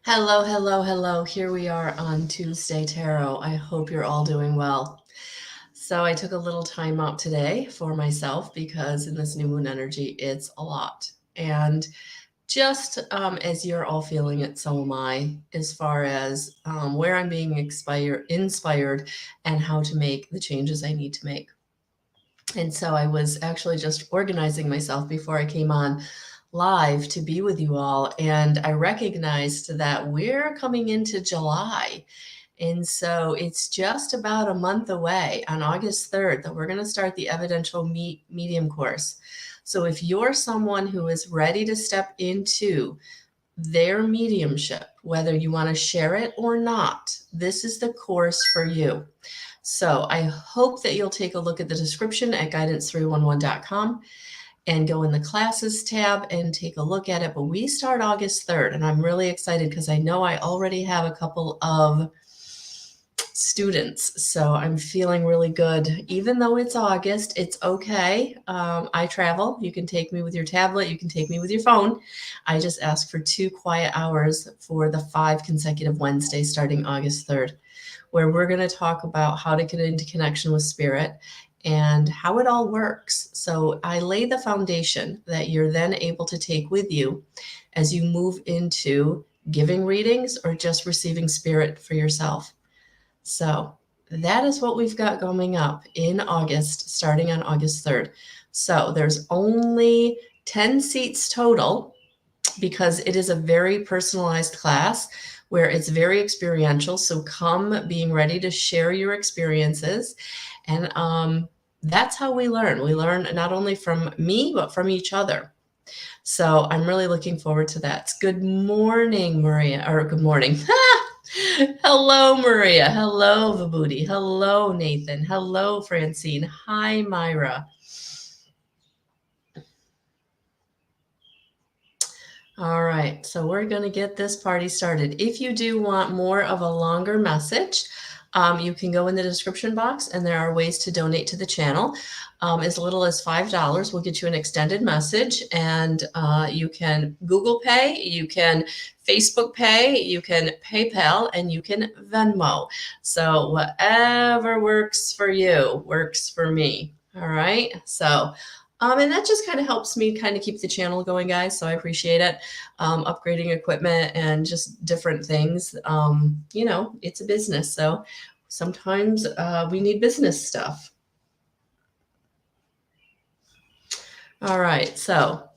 Hello, hello, hello. Here we are on Tuesday Tarot. I hope you're all doing well. So I took a little time out today for myself because in this new moon energy, it's a lot. And just as you're all feeling it, so am I, as far as where I'm being inspired and how to make the changes I need to make. And so I was actually just organizing myself before I came on live to be with you all. And I recognized that we're coming into July. And so it's just about a month away on August 3rd that we're going to start the Evidential Medium course. So if you're someone who is ready to step into their mediumship, whether you want to share it or not, this is the course for you. So I hope that you'll take a look at the description at guidance311.com and go in the classes tab and take a look at it. But we start August 3rd, and I'm really excited because I know I already have a couple of students. So I'm feeling really good. Even though it's August, it's okay. I travel. You can take me with your tablet. You can take me with your phone. I just ask for 2 quiet hours for the 5 consecutive Wednesdays starting August 3rd, where we're going to talk about how to get into connection with spirit and how it all works. So I lay the foundation that you're then able to take with you as you move into giving readings or just receiving spirit for yourself. So that is what we've got coming up in August, starting on August 3rd. So there's only 10 seats total because it is a very personalized class where it's very experiential. So come being ready to share your experiences. And that's how we learn. We learn not only from me, but from each other. So I'm really looking forward to that. Good morning, Maria, or good morning. Hello, Maria. Hello, Vibhuti. Hello, Nathan. Hello, Francine. Hi, Myra. All right, so we're going to get this party started. If you do want more of a longer message, you can go in the description box and there are ways to donate to the channel. As little as $5 will get you an extended message, and you can Google Pay, you can Facebook Pay, you can PayPal, and you can Venmo. So whatever works for you works for me. All right, so and that just kind of helps me kind of keep the channel going, guys. So I appreciate it. Upgrading equipment and just different things. It's a business. So sometimes we need business stuff. All right. So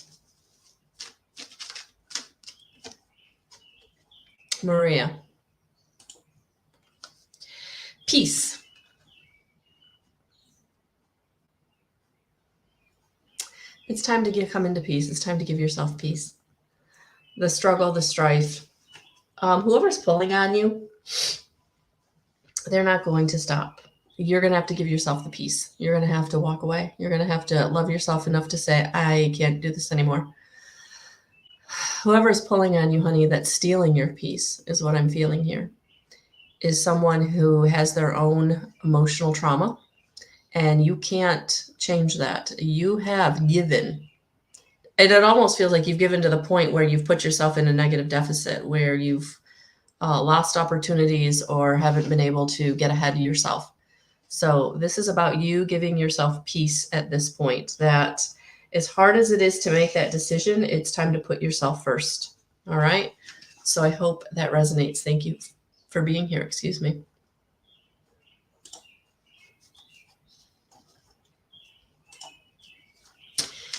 Maria, peace. It's time to come into peace. It's time to give yourself peace. The struggle, the strife, whoever's pulling on you, they're not going to stop. You're going to have to give yourself the peace. You're going to have to walk away. You're going to have to love yourself enough to say, I can't do this anymore. Whoever's pulling on you, honey, that's stealing your peace is what I'm feeling here, is someone who has their own emotional trauma, and you can't change that. You have given. And it almost feels like you've given to the point where you've put yourself in a negative deficit, where you've lost opportunities or haven't been able to get ahead of yourself. So this is about you giving yourself peace at this point, that as hard as it is to make that decision, it's time to put yourself first. All right. So I hope that resonates. Thank you for being here. Excuse me.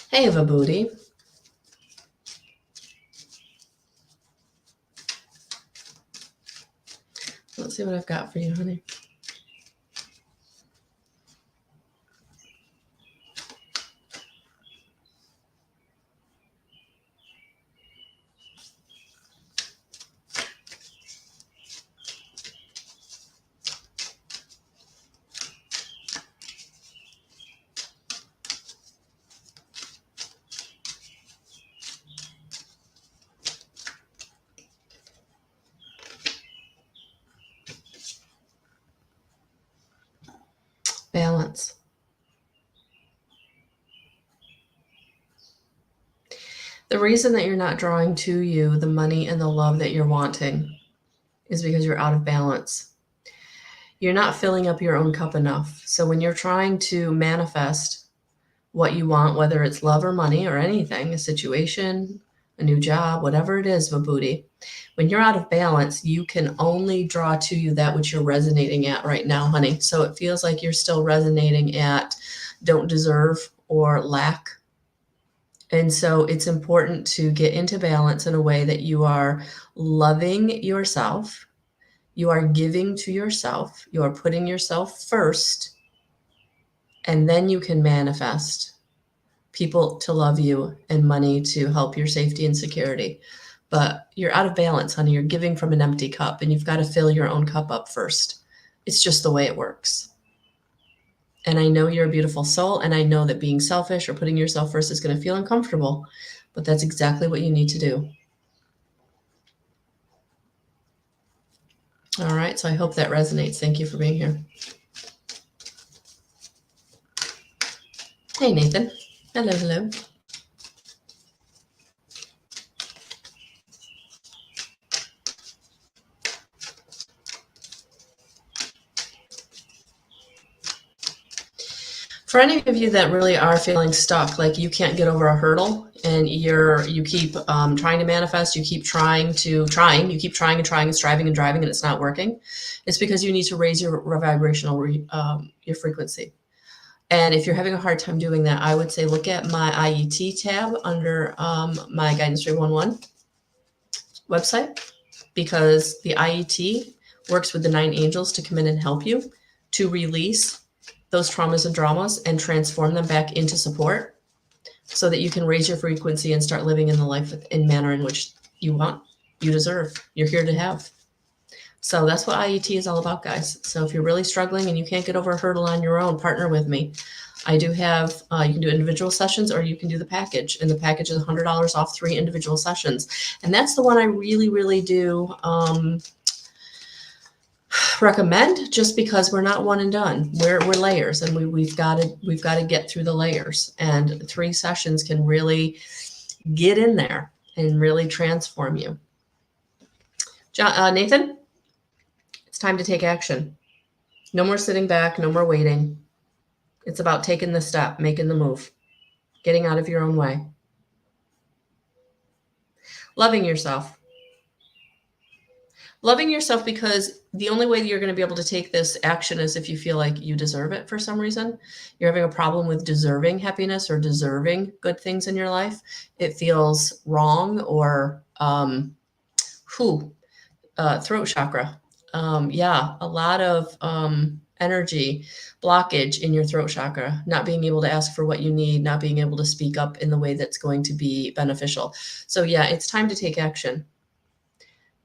Hey, Vibhuti. Let's see what I've got for you, honey. The reason that you're not drawing to you the money and the love that you're wanting is because you're out of balance. You're not filling up your own cup enough. So when you're trying to manifest what you want, whether it's love or money or anything, a situation, a new job, whatever it is, Vibhuti, when you're out of balance, you can only draw to you that which you're resonating at right now, honey. So it feels like you're still resonating at don't deserve or lack. And so it's important to get into balance in a way that you are loving yourself, you are giving to yourself, you are putting yourself first, and then you can manifest people to love you and money to help your safety and security. But you're out of balance, honey. You're giving from an empty cup, and you've got to fill your own cup up first. It's just the way it works. And I know you're a beautiful soul, and I know that being selfish or putting yourself first is going to feel uncomfortable, but that's exactly what you need to do. All right, so I hope that resonates. Thank you for being here. Hey, Nathan. Hello, hello. For any of you that really are feeling stuck, like you can't get over a hurdle and you keep trying to manifest, you keep trying, you keep trying and striving and driving and it's not working, it's because you need to raise your vibrational, your frequency. And if you're having a hard time doing that, I would say look at my IET tab under my Guidance 311 website, because the IET works with the 9 angels to come in and help you to release those traumas and dramas and transform them back into support so that you can raise your frequency and start living in the life in manner in which you want, you deserve, you're here to have. So that's what IET is all about, guys. So if you're really struggling and you can't get over a hurdle on your own, partner with me. I do have, you can do individual sessions or you can do the package. And the package is $100 off 3 individual sessions. And that's the one I really, really do recommend, just because we're not one and done. We're layers, and we've got to get through the layers. And 3 sessions can really get in there and really transform you. Nathan, it's time to take action. No more sitting back, no more waiting. It's about taking the step, making the move, getting out of your own way. Loving yourself. Loving yourself, because the only way that you're going to be able to take this action is if you feel like you deserve it for some reason. You're having a problem with deserving happiness or deserving good things in your life. It feels wrong, or throat chakra. A lot of energy blockage in your throat chakra, not being able to ask for what you need, not being able to speak up in the way that's going to be beneficial. So yeah, it's time to take action.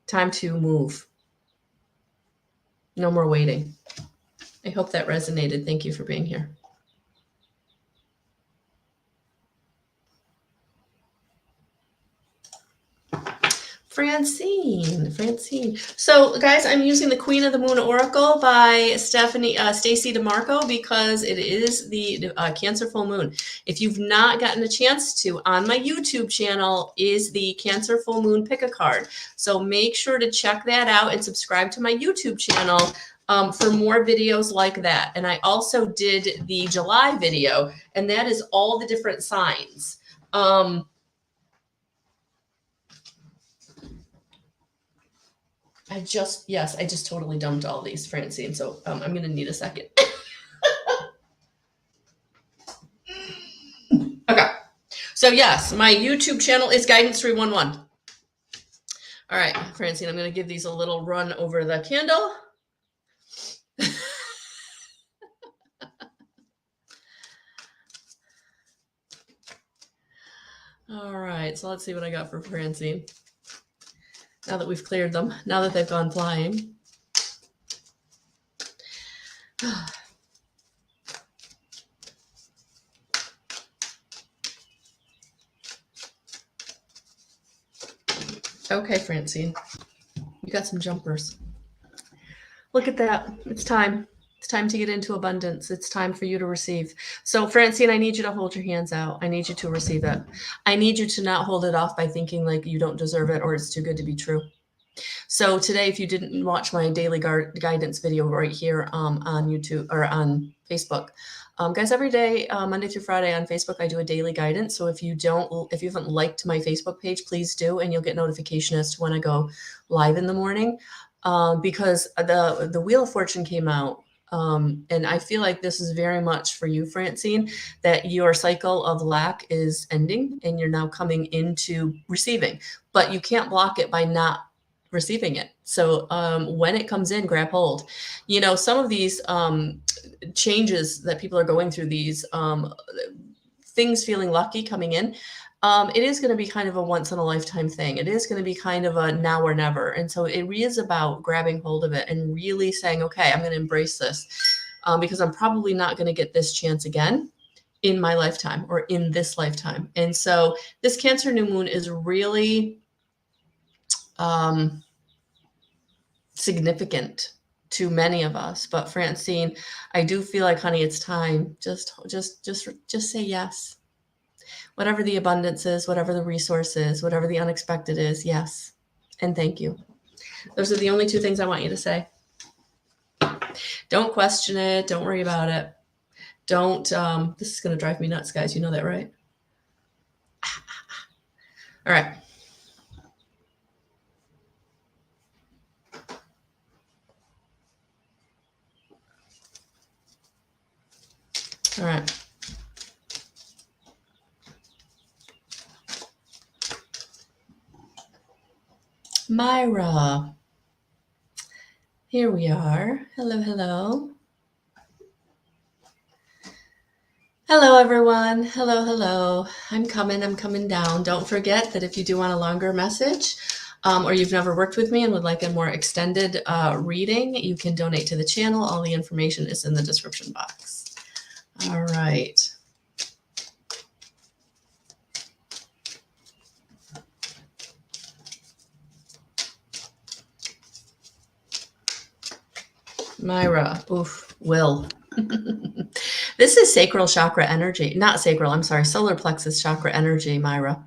Time to move. No more waiting. I hope that resonated. Thank you for being here. Francine. So guys, I'm using the Queen of the Moon Oracle by Stacey DeMarco, because it is the Cancer full moon. If you've not gotten a chance to, on my YouTube channel is the Cancer full moon pick a card. So make sure to check that out and subscribe to my YouTube channel for more videos like that. And I also did the July video, and that is all the different signs. I just totally dumped all these, Francine. So I'm going to need a second. Okay. So yes, my YouTube channel is Guidance 311. All right, Francine, I'm going to give these a little run over the candle. All right, so let's see what I got for Francine. Now that we've cleared them, now that they've gone flying. Okay, Francine, you got some jumpers. Look at that. It's time It's time to get into abundance. It's time for you to receive. So, Francine, I need you to hold your hands out. I need you to receive it. I need you to not hold it off by thinking like you don't deserve it or it's too good to be true. So today, if you didn't watch my daily guidance video right here on YouTube or on Facebook, guys, every day, Monday through Friday on Facebook, I do a daily guidance. So if you haven't liked my Facebook page, please do, and you'll get notification as to when I go live in the morning. Because the Wheel of Fortune came out. And I feel like this is very much for you, Francine, that your cycle of lack is ending and you're now coming into receiving, but you can't block it by not receiving it. So when it comes in, grab hold. You know, some of these changes that people are going through, these things feeling lucky coming in, it is going to be kind of a once in a lifetime thing. It is going to be kind of a now or never. And so it really is about grabbing hold of it and really saying, okay, I'm going to embrace this because I'm probably not going to get this chance again in my lifetime or in this lifetime. And so this Cancer new moon is really significant to many of us. But Francine, I do feel like, honey, it's time. Just say yes. Whatever the abundance is, whatever the resource is, whatever the unexpected is, yes. And thank you. Those are the only two things I want you to say. Don't question it. Don't worry about it. Don't, this is going to drive me nuts, guys. You know that, right? All right. All right. Myra. Here we are. Hello, hello. Hello, everyone. Hello, hello. I'm coming down. Don't forget that if you do want a longer message or you've never worked with me and would like a more extended reading, you can donate to the channel. All the information is in the description box. All right. Myra, oof, Will. This is sacral chakra energy, not sacral, I'm sorry, solar plexus chakra energy, Myra.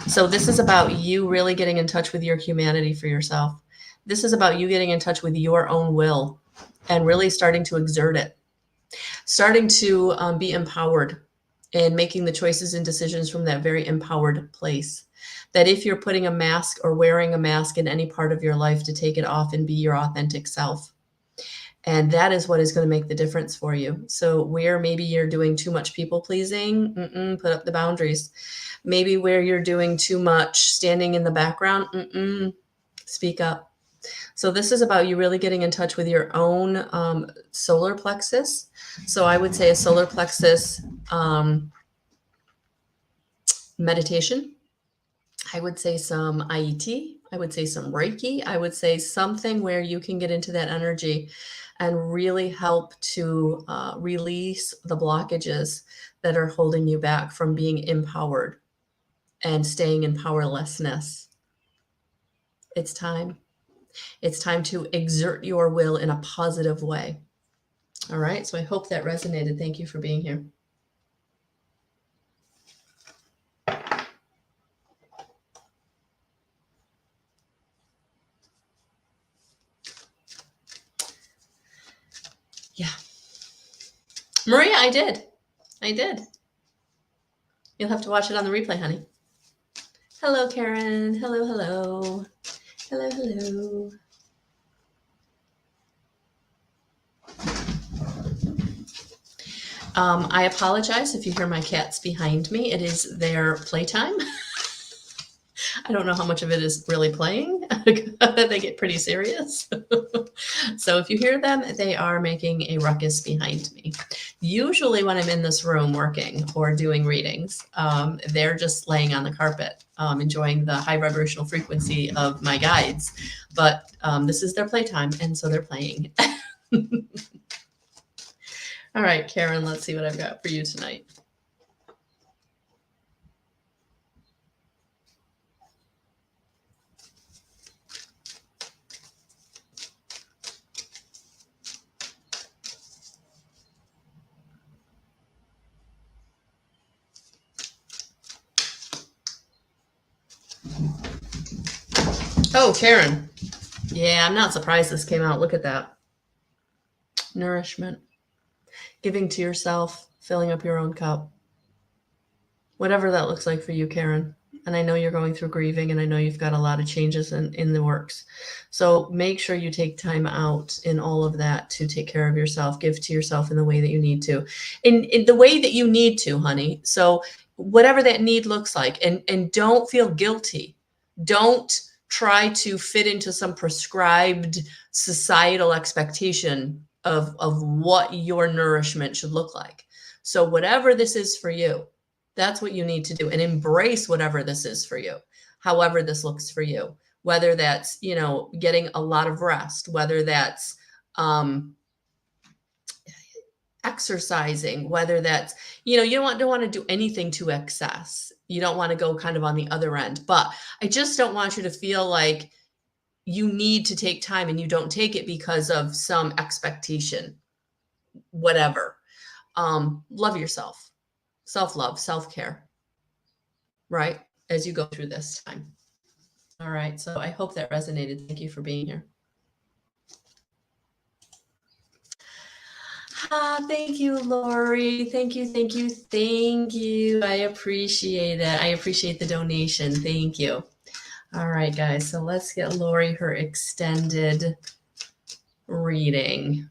So this is about you really getting in touch with your humanity for yourself. This is about you getting in touch with your own will and really starting to exert it, starting to be empowered and making the choices and decisions from that very empowered place. That if you're putting a mask or wearing a mask in any part of your life, to take it off and be your authentic self. And that is what is going to make the difference for you. So where maybe you're doing too much people pleasing, put up the boundaries. Maybe where you're doing too much standing in the background, speak up. So this is about you really getting in touch with your own solar plexus. So I would say a solar plexus meditation. I would say some IET. I would say some Reiki. I would say something where you can get into that energy and really help to release the blockages that are holding you back from being empowered and staying in powerlessness. It's time. It's time to exert your will in a positive way. All right. So I hope that resonated. Thank you for being here. Yeah. Maria, I did. You'll have to watch it on the replay, honey. Hello, Karen. Hello, hello. Hello, hello. I apologize if you hear my cats behind me. It is their playtime. I don't know how much of it is really playing. They get pretty serious. So if you hear them, they are making a ruckus behind me. Usually when I'm in this room working or doing readings, they're just laying on the carpet, enjoying the high vibrational frequency of my guides. But this is their playtime, and so they're playing. All right, Karen, let's see what I've got for you tonight. Oh, Karen. Yeah, I'm not surprised this came out. Look at that. Nourishment. Giving to yourself, filling up your own cup. Whatever that looks like for you, Karen. And I know you're going through grieving, and I know you've got a lot of changes in the works. So make sure you take time out in all of that to take care of yourself, give to yourself in the way that you need to, in the way that you need to, honey. So whatever that need looks like, and don't feel guilty. Don't try to fit into some prescribed societal expectation of what your nourishment should look like. So whatever this is for you, that's what you need to do, and embrace whatever this is for you, however this looks for you, whether that's, getting a lot of rest, whether that's exercising, whether that's, you don't want to do anything to excess. You don't want to go kind of on the other end, but I just don't want you to feel like you need to take time and you don't take it because of some expectation, whatever. Love yourself. Self-love, self-care, right? As you go through this time. All right. So I hope that resonated. Thank you for being here. Thank you, Lori. Thank you, thank you, thank you. I appreciate it. I appreciate the donation. Thank you. All right, guys. So let's get Lori her extended reading.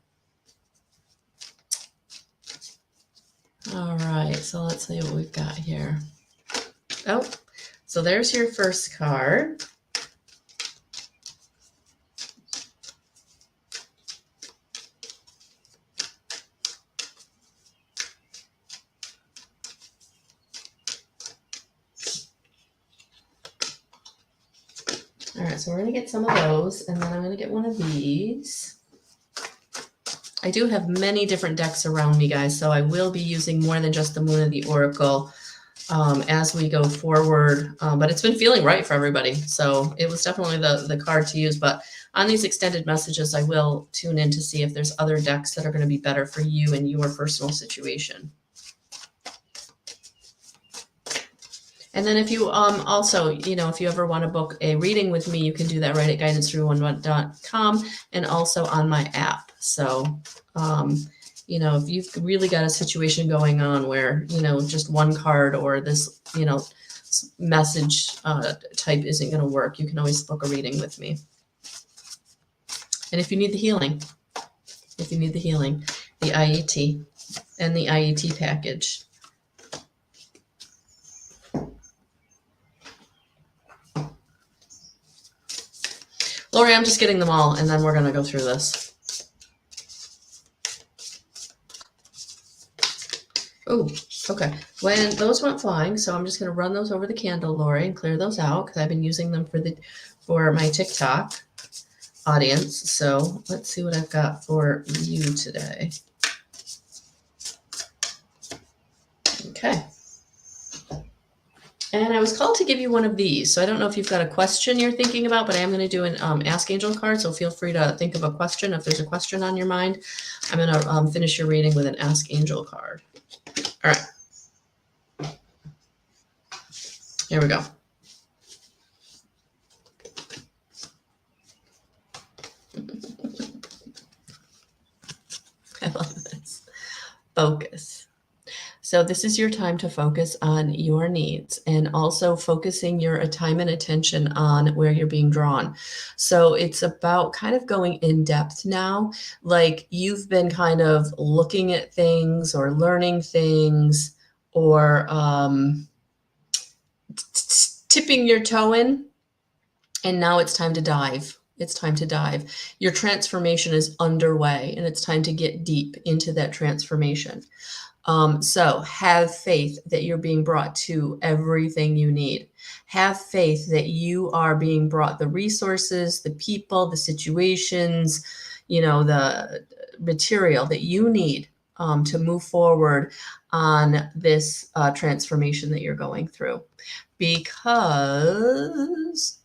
All right, so let's see what we've got here. Oh, so there's your first card. All right, so we're going to get some of those, and then I'm going to get one of these. I do have many different decks around me, guys, so I will be using more than just the Moon of the Oracle as we go forward. But it's been feeling right for everybody, so it was definitely the card to use. But on these extended messages, I will tune in to see if there's other decks that are going to be better for you and your personal situation. And then if you also, if you ever want to book a reading with me, you can do that right at guidance311.com and also on my app. So, if you've really got a situation going on where, just one card or this, message type isn't going to work, you can always book a reading with me. And if you need the healing, the IET and the IET package. Lori, I'm just getting them all, and then we're going to go through this. Oh, okay. When those went flying, so I'm just going to run those over the candle, Lori, and clear those out because I've been using them for my TikTok audience. So let's see what I've got for you today. Okay. And I was called to give you one of these. So I don't know if you've got a question you're thinking about, but I am going to do an Ask Angel card. So feel free to think of a question. If there's a question on your mind, I'm going to finish your reading with an Ask Angel card. All right. Here we go. I love this. Focus. So this is your time to focus on your needs and also focusing your time and attention on where you're being drawn. So it's about kind of going in depth now, like you've been kind of looking at things or learning things or tipping your toe in, and now it's time to dive. It's time to dive. Your transformation is underway, and it's time to get deep into that transformation. So have faith that you're being brought to everything you need. Have faith that you are being brought the resources, the people, the situations, the material that you need to move forward on this transformation that you're going through, because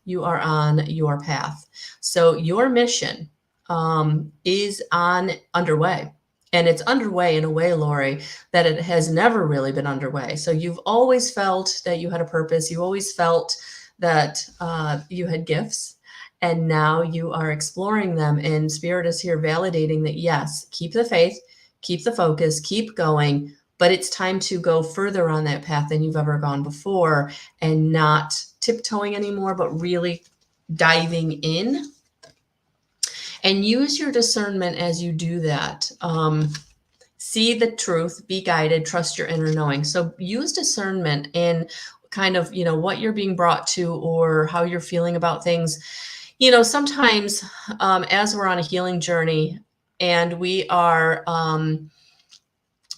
you are on your path. So your mission is underway. And it's underway in a way, Lori, that it has never really been underway. So you've always felt that you had a purpose. You always felt that you had gifts. And now you are exploring them, and Spirit is here validating that, yes, keep the faith, keep the focus, keep going, but it's time to go further on that path than you've ever gone before, and not tiptoeing anymore, but really diving in. And use your discernment as you do that. See the truth, be guided, trust your inner knowing. So use discernment in kind of, what you're being brought to or how you're feeling about things. Sometimes as we're on a healing journey and we are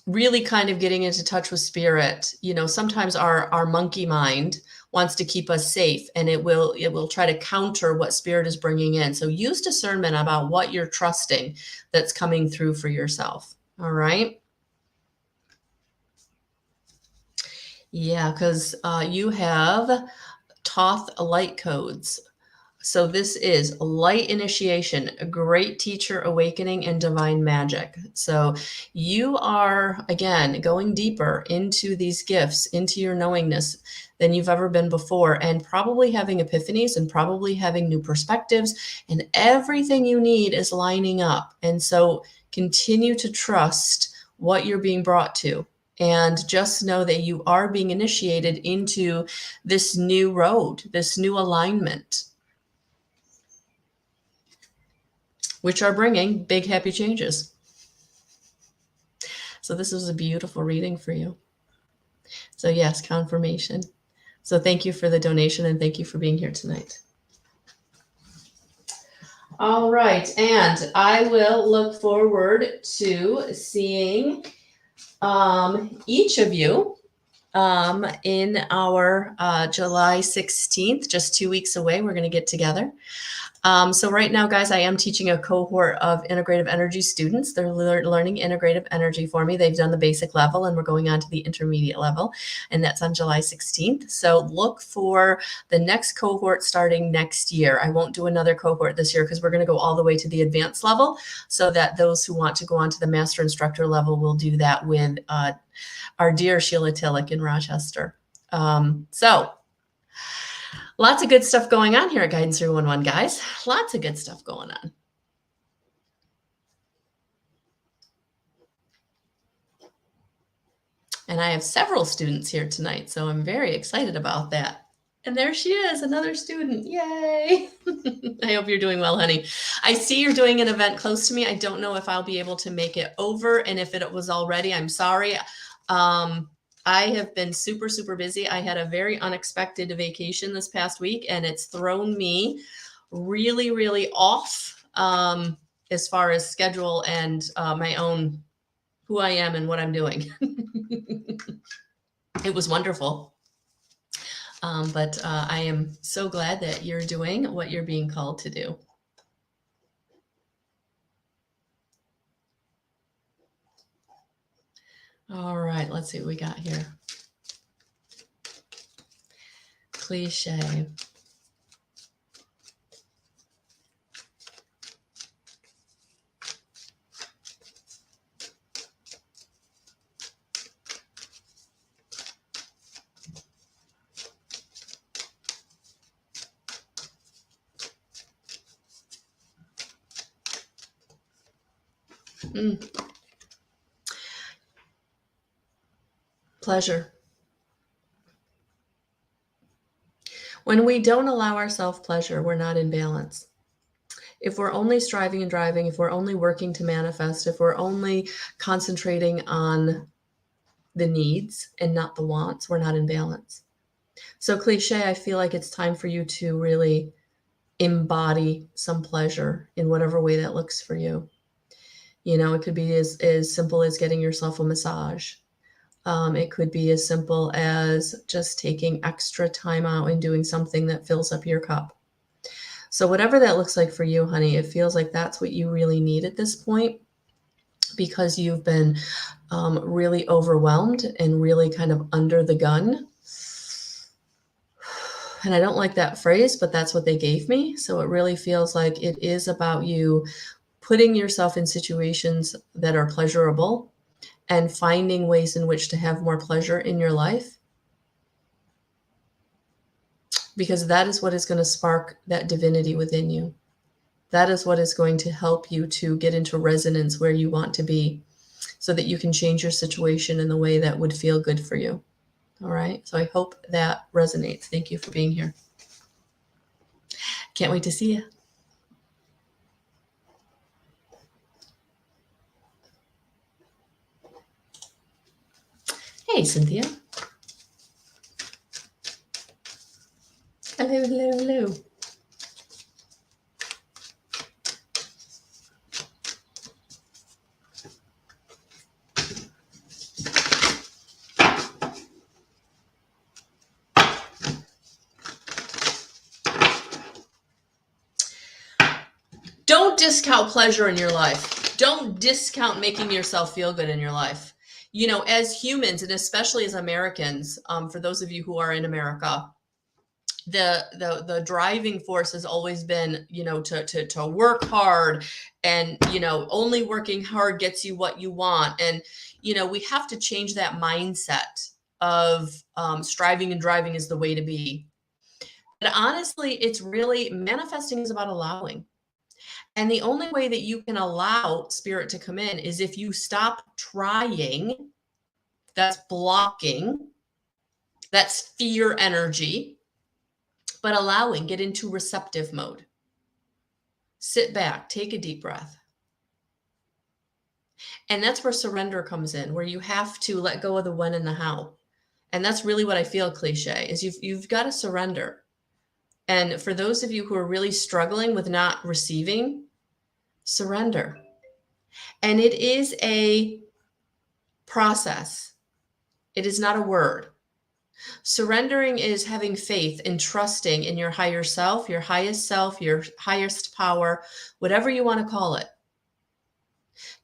really kind of getting into touch with Spirit, sometimes our monkey mind wants to keep us safe, and it will try to counter what Spirit is bringing in. So use discernment about what you're trusting that's coming through for yourself. All right. Yeah, because you have Thoth light codes. So this is light initiation, a great teacher awakening, and divine magic. So you are, again, going deeper into these gifts, into your knowingness than you've ever been before, and probably having epiphanies and probably having new perspectives, and everything you need is lining up. And so continue to trust what you're being brought to. And just know that you are being initiated into this new road, this new alignment, which are bringing big, happy changes. So this is a beautiful reading for you. So yes, confirmation. So thank you for the donation, and thank you for being here tonight. All right, and I will look forward to seeing each of you in our July 16th, just 2 weeks away. We're going to get together. So right now, guys, I am teaching a cohort of integrative energy students. They're learning integrative energy for me. They've done the basic level, and we're going on to the intermediate level, and that's on July 16th. So look for the next cohort starting next year. I won't do another cohort this year because we're going to go all the way to the advanced level, so that those who want to go on to the master instructor level will do that with our dear Sheila Tillich in Rochester. So lots of good stuff going on here at Guidance 311, guys. Lots of good stuff going on. And I have several students here tonight, so I'm very excited about that. And there she is, another student. Yay. I hope you're doing well, honey. I see you're doing an event close to me. I don't know if I'll be able to make it over. And if it was already, I'm sorry. I have been super, super busy. I had a very unexpected vacation this past week, and it's thrown me really, really off as far as schedule and my own, who I am and what I'm doing. It was wonderful. But I am so glad that you're doing what you're being called to do. All right, let's see what we got here. Cliche. Pleasure. When we don't allow ourselves pleasure, we're not in balance. If we're only striving and driving, if we're only working to manifest, if we're only concentrating on the needs and not the wants, we're not in balance. So cliche, I feel like it's time for you to really embody some pleasure in whatever way that looks for you. It could be as simple as getting yourself a massage. It could be as simple as just taking extra time out and doing something that fills up your cup. So whatever that looks like for you, honey, it feels like that's what you really need at this point, because you've been really overwhelmed and really kind of under the gun. And I don't like that phrase, but that's what they gave me. So it really feels like it is about you putting yourself in situations that are pleasurable and finding ways in which to have more pleasure in your life. because that is what is going to spark that divinity within you. That is what is going to help you to get into resonance where you want to be so that you can change your situation in the way that would feel good for you. All right. So I hope that resonates. Thank you for being here. Can't wait to see you. Hey, Cynthia. Hello, hello, hello. Don't discount pleasure in your life. Don't discount making yourself feel good in your life. You know, as humans, and especially as Americans, for those of you who are in America, the driving force has always been, you know, to work hard, and, you know, only working hard gets you what you want. And, you know, we have to change that mindset of striving and driving is the way to be. But honestly, it's really, manifesting is about allowing. And the only way that you can allow spirit to come in is if you stop trying. That's blocking. That's fear energy. But allowing, get into receptive mode. Sit back, take a deep breath. And that's where surrender comes in, where you have to let go of the when and the how. And that's really what I feel cliche is you've got to surrender. And for those of you who are really struggling with not receiving, surrender. And it is a process. It is not a word. Surrendering is having faith and trusting in your higher self, your highest power, whatever you want to call it.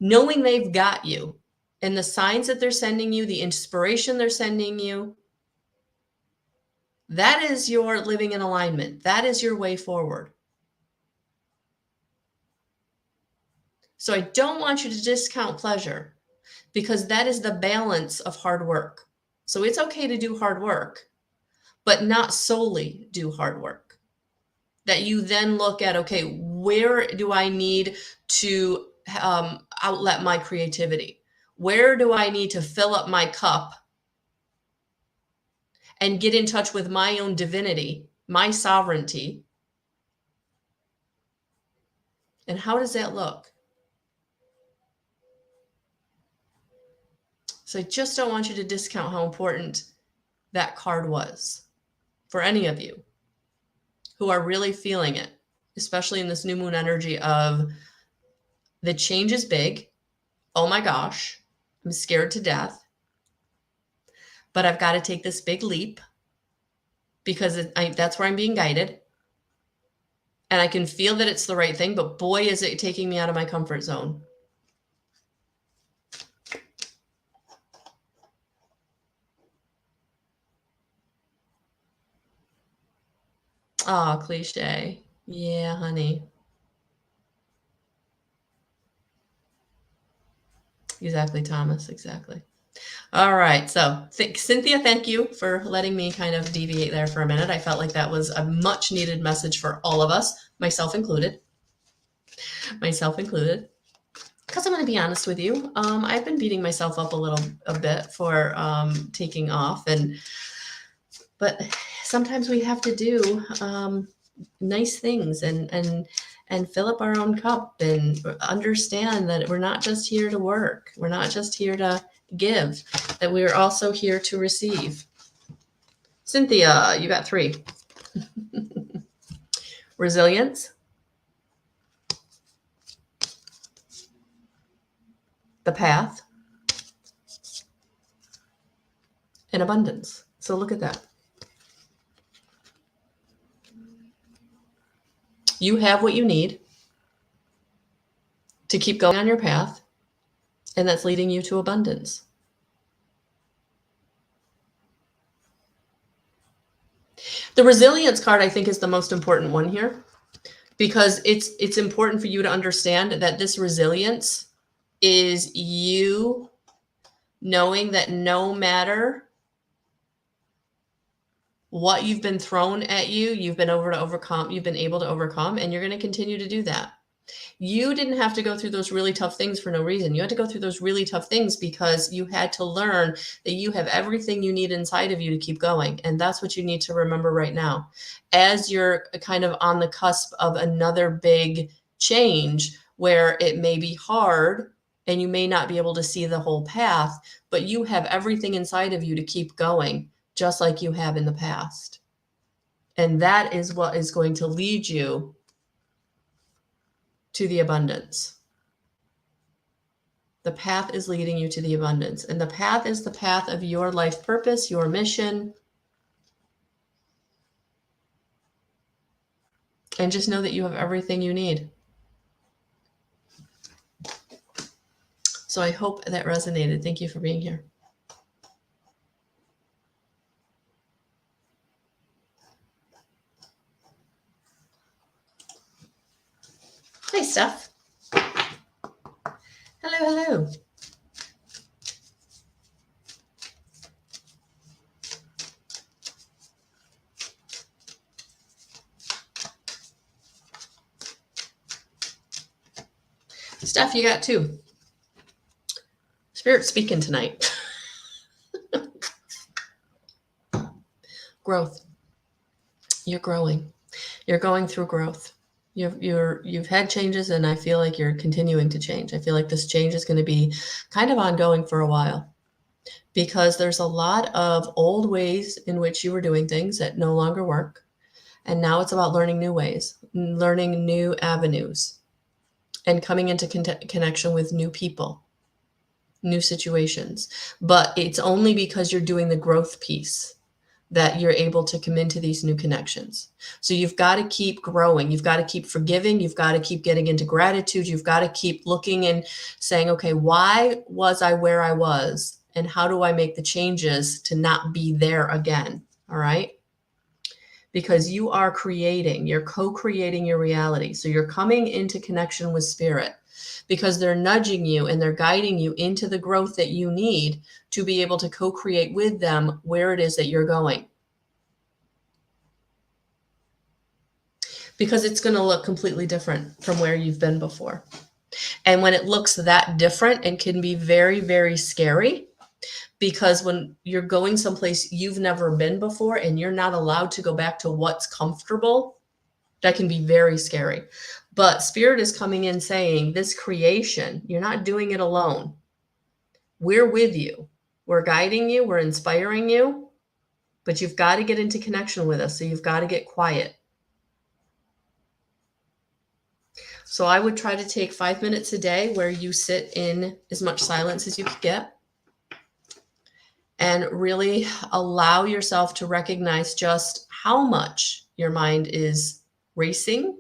Knowing they've got you and the signs that they're sending you, the inspiration they're sending you, that is your living in alignment. That is your way forward. So I don't want you to discount pleasure, because that is the balance of hard work. So it's okay to do hard work, but not solely do hard work. That you then look at, okay, where do I need to outlet my creativity? Where do I need to fill up my cup and get in touch with my own divinity, my sovereignty? And how does that look? So I just don't want you to discount how important that card was for any of you who are really feeling it, especially in this new moon energy of the change is big. Oh my gosh, I'm scared to death, but I've got to take this big leap because that's where I'm being guided. And I can feel that it's the right thing, but boy, is it taking me out of my comfort zone. Oh, cliche. Yeah, honey. Exactly, Thomas. Exactly. All right. So, Cynthia, thank you for letting me kind of deviate there for a minute. I felt like that was a much needed message for all of us, myself included. Because I'm going to be honest with you, I've been beating myself up a bit for taking off, but sometimes we have to do nice things and fill up our own cup and understand that we're not just here to work. We're not just here to give, that we are also here to receive. Cynthia, you got 3. Resilience, the path, and abundance. So look at that. You have what you need to keep going on your path, and that's leading you to abundance. The resilience card, I think, is the most important one here, because it's important for you to understand that this resilience is you knowing that no matter What you've been thrown at you, you've been able to overcome, and you're going to continue to do that. You didn't have to go through those really tough things for no reason. You had to go through those really tough things because you had to learn that you have everything you need inside of you to keep going. And that's what you need to remember right now. As you're kind of on the cusp of another big change where it may be hard and you may not be able to see the whole path, but you have everything inside of you to keep going, just like you have in the past. And that is what is going to lead you to the abundance. The path is leading you to the abundance. And the path is the path of your life purpose, your mission. And just know that you have everything you need. So I hope that resonated. Thank you for being here. Hi, Steph. Hello, hello. Steph, you got two. Spirit speaking tonight. Growth. You're growing. You're going through growth. You've had changes, and I feel like you're continuing to change. I feel like this change is going to be kind of ongoing for a while, because there's a lot of old ways in which you were doing things that no longer work. And now it's about learning new ways, learning new avenues, and coming into connection with new people, new situations. But it's only because you're doing the growth piece that you're able to come into these new connections. So you've got to keep growing. You've got to keep forgiving. You've got to keep getting into gratitude. You've got to keep looking and saying, okay, why was I where I was? And how do I make the changes to not be there again? All right. Because you are you're co-creating your reality. So you're coming into connection with spirit, because they're nudging you and they're guiding you into the growth that you need to be able to co-create with them where it is that you're going. Because it's going to look completely different from where you've been before. And when it looks that different, it can be very, very scary, because when you're going someplace you've never been before and you're not allowed to go back to what's comfortable, that can be very scary. But spirit is coming in saying, this creation, you're not doing it alone. We're with you. We're guiding you. We're inspiring you. But you've got to get into connection with us. So you've got to get quiet. So I would try to take 5 minutes a day where you sit in as much silence as you can get, and really allow yourself to recognize just how much your mind is racing.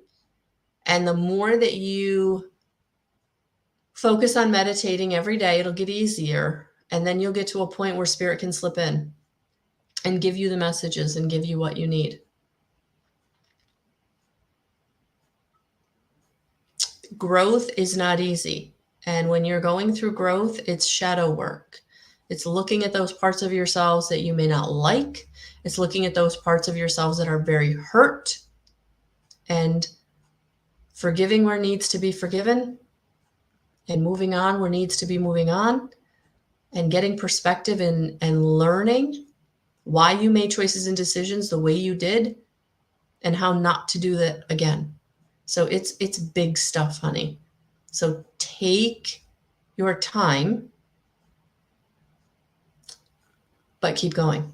And the more that you focus on meditating every day, it'll get easier. And then you'll get to a point where spirit can slip in and give you the messages and give you what you need. Growth is not easy. And when you're going through growth, it's shadow work. It's looking at those parts of yourselves that you may not like. It's looking at those parts of yourselves that are very hurt, and forgiving where needs to be forgiven, and moving on where needs to be moving on, and getting perspective and learning why you made choices and decisions the way you did, and how not to do that again. So it's big stuff, honey. So take your time, but keep going.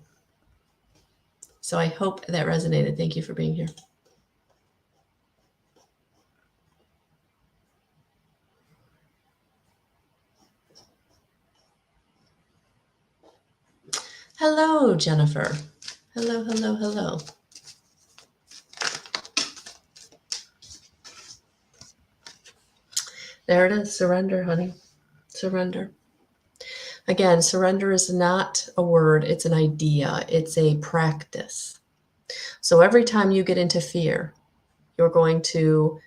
So I hope that resonated. Thank you for being here. Hello, Jennifer. Hello, hello, hello. There it is. Surrender, honey. Surrender. Again, surrender is not a word. It's an idea. It's a practice. So every time you get into fear, you're going to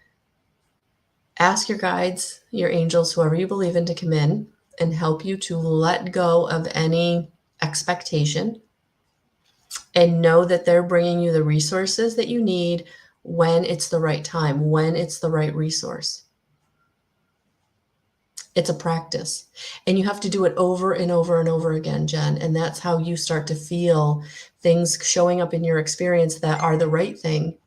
ask your guides, your angels, whoever you believe in, to come in and help you to let go of any expectation and know that they're bringing you the resources that you need when it's the right time, when it's the right resource. It's a practice, and you have to do it over and over and over again, Jen. And that's how you start to feel things showing up in your experience that are the right thing,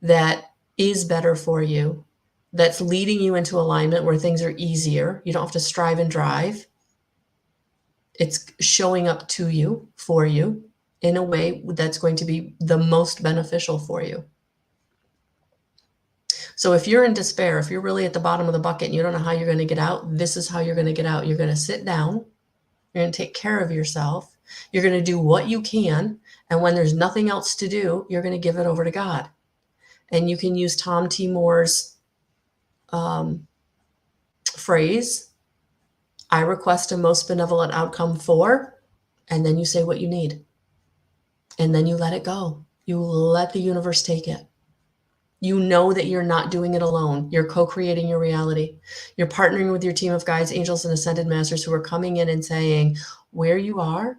that is better for you, that's leading you into alignment where things are easier. You don't have to strive and drive. It's showing up to you, for you, in a way that's going to be the most beneficial for you. So if you're in despair, if you're really at the bottom of the bucket and you don't know how you're going to get out, this is how you're going to get out. You're going to sit down. You're going to take care of yourself. You're going to do what you can. And when there's nothing else to do, you're going to give it over to God. And you can use Tom T. Moore's phrase, I request a most benevolent outcome for, and then you say what you need. And then you let it go. You let the universe take it. You know that you're not doing it alone. You're co-creating your reality. You're partnering with your team of guides, angels, and ascended masters who are coming in and saying, where you are,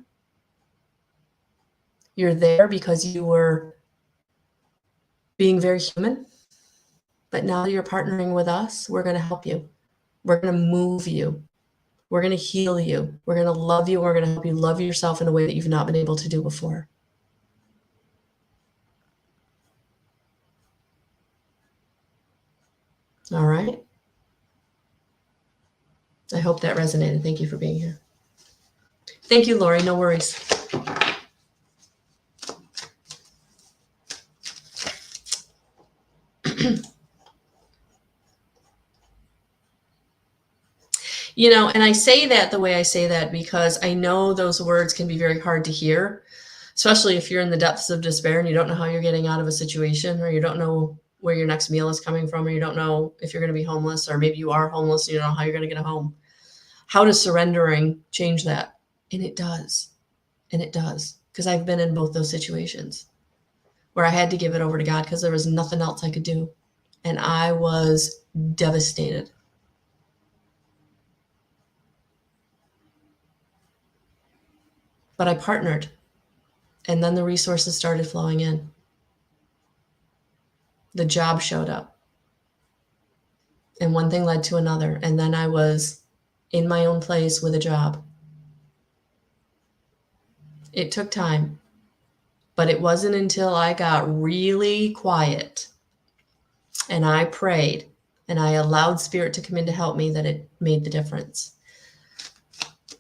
you're there because you were being very human. But now that you're partnering with us, we're going to help you. We're going to move you. We're going to heal you. We're going to love you. We're going to help you love yourself in a way that you've not been able to do before. All right. I hope that resonated. Thank you for being here. Thank you, Lori. No worries. And I say that the way I say that because I know those words can be very hard to hear, especially if you're in the depths of despair and you don't know how you're getting out of a situation, or you don't know where your next meal is coming from, or you don't know if you're going to be homeless, or maybe you are homeless and you don't know how you're going to get a home. How does surrendering change that? And it does. And it does. Because I've been in both those situations where I had to give it over to God because there was nothing else I could do. And I was devastated. But I partnered. And then the resources started flowing in. The job showed up. And one thing led to another. And then I was in my own place with a job. It took time. But it wasn't until I got really quiet and I prayed and I allowed Spirit to come in to help me that it made the difference.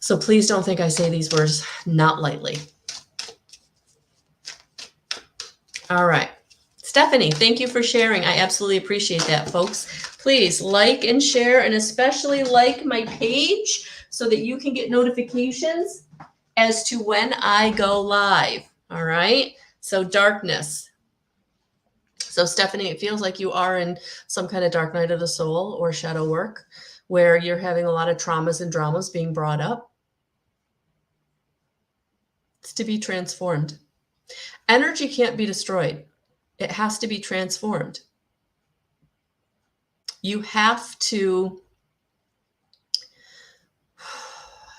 So please don't think I say these words not lightly. All right. Stephanie, thank you for sharing. I absolutely appreciate that, folks. Please like and share, and especially like my page so that you can get notifications as to when I go live. All right. So darkness. So Stephanie, it feels like you are in some kind of dark night of the soul or shadow work where you're having a lot of traumas and dramas being brought up. It's to be transformed. Energy can't be destroyed. It has to be transformed. You have to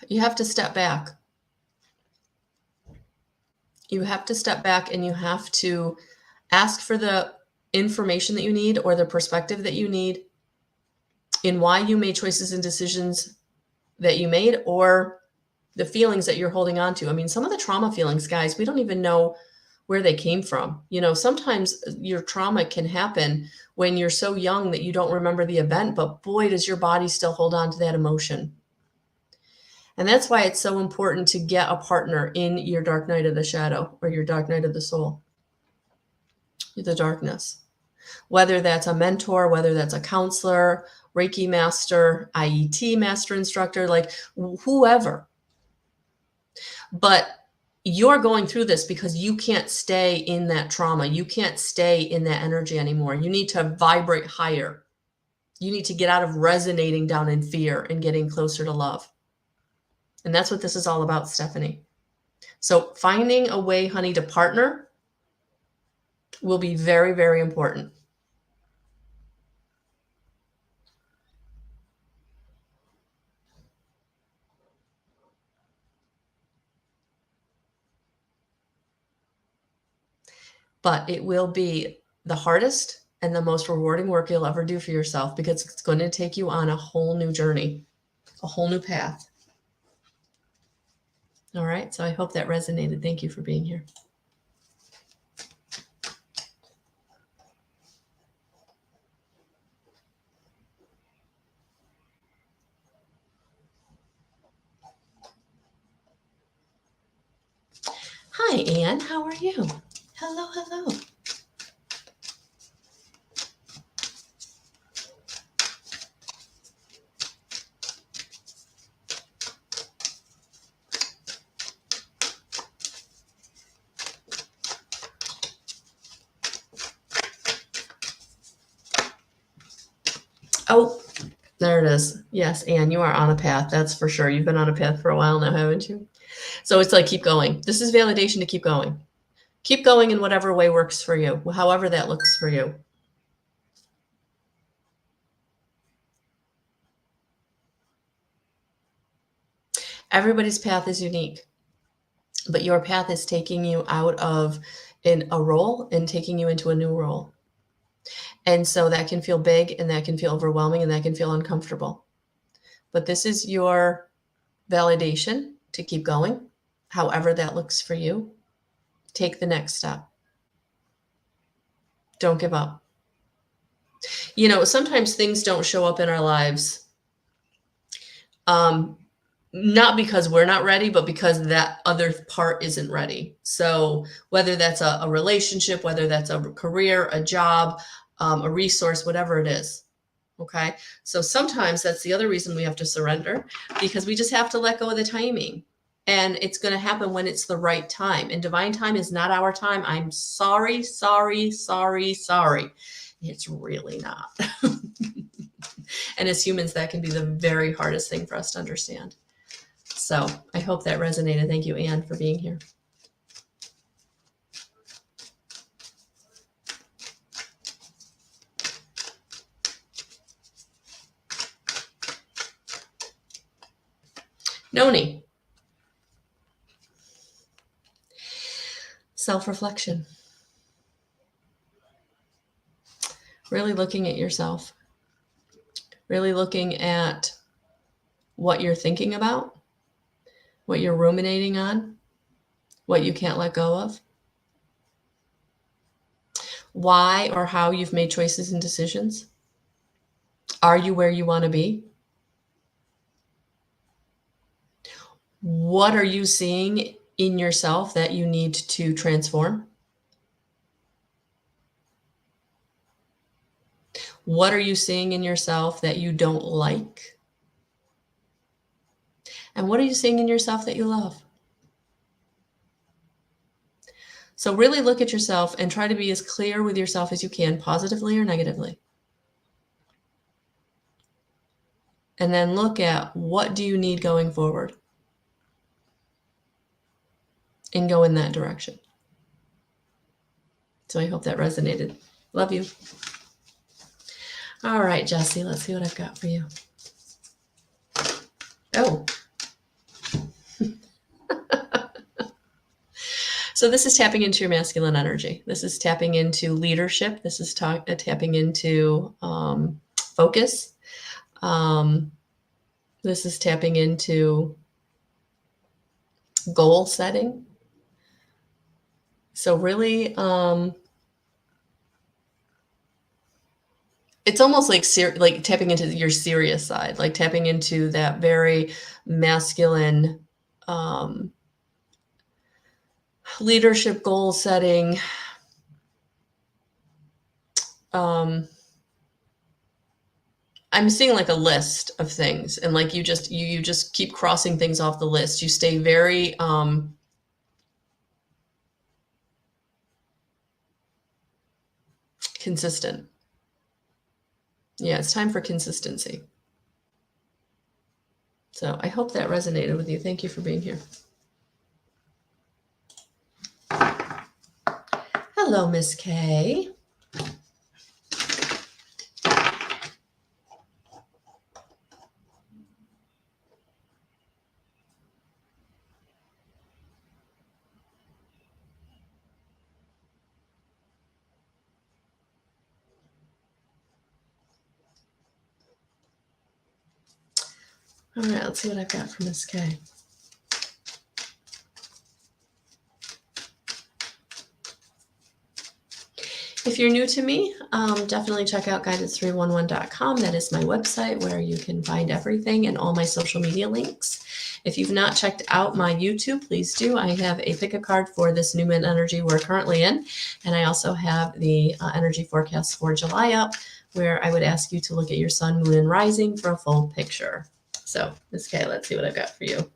step back. You have to step back and you have to ask for the information that you need or the perspective that you need in why you made choices and decisions that you made, or the feelings that you're holding on to. I mean, some of the trauma feelings, guys, we don't even know where they came from. Sometimes your trauma can happen when you're so young that you don't remember the event, but boy, does your body still hold on to that emotion. And that's why it's so important to get a partner in your dark night of the shadow or your dark night of the soul, the darkness. Whether that's a mentor, whether that's a counselor, Reiki master, IET master instructor, like whoever. But you're going through this because you can't stay in that trauma. You can't stay in that energy anymore. You need to vibrate higher. You need to get out of resonating down in fear and getting closer to love. And that's what this is all about, Stephanie. So finding a way, honey, to partner will be very, very important. but it will be the hardest and the most rewarding work you'll ever do for yourself, because it's going to take you on a whole new journey, a whole new path. All right. So I hope that resonated. Thank you for being here. Hi, Anne. How are you? Hello, hello. Oh, there it is. Yes, Anne, you are on a path. That's for sure. You've been on a path for a while now, haven't you? So it's like, keep going. This is validation to keep going. Keep going in whatever way works for you, however that looks for you. Everybody's path is unique, but your path is taking you out of a role and taking you into a new role. And so that can feel big, and that can feel overwhelming, and that can feel uncomfortable. But this is your validation to keep going, however that looks for you. Take the next step. Don't give up. You know, sometimes things don't show up in our lives, not because we're not ready, but because that other part isn't ready. So whether that's a relationship, whether that's a career, a job, a resource, whatever it is. Okay. So sometimes that's the other reason we have to surrender, because we just have to let go of the timing. And it's going to happen when it's the right time. And divine time is not our time. I'm sorry, sorry, sorry, sorry. It's really not. And as humans, that can be the very hardest thing for us to understand. So I hope that resonated. Thank you, Anne, for being here. Noni. Self-reflection. Really looking at yourself. Really looking at what you're thinking about, what you're ruminating on, what you can't let go of, why or how you've made choices and decisions. Are you where you want to be? What are you seeing in yourself that you need to transform? What are you seeing in yourself that you don't like? And what are you seeing in yourself that you love? So really look at yourself and try to be as clear with yourself as you can, positively or negatively. And then look at, what do you need going forward? And go in that direction. So I hope that resonated. Love you. All right, Jessie, let's see what I've got for you. Oh. So this is tapping into your masculine energy. This is tapping into leadership. This is tapping into focus. This is tapping into goal setting. So really, it's almost like tapping into your serious side, like tapping into that very masculine leadership, goal setting. I'm seeing like a list of things, and like you just keep crossing things off the list. You stay very consistent. Yeah, it's time for consistency. So I hope that resonated with you. Thank you for being here. Hello, Miss Kay. All right, let's see what I've got for Miss K. If you're new to me, definitely check out guidance311.com. That is my website where you can find everything and all my social media links. If you've not checked out my YouTube, please do. I have a pick a card for this new moon energy we're currently in. And I also have the energy forecast for July up, where I would ask you to look at your sun, moon, and rising for a full picture. So, Miss K, let's see what I've got for you.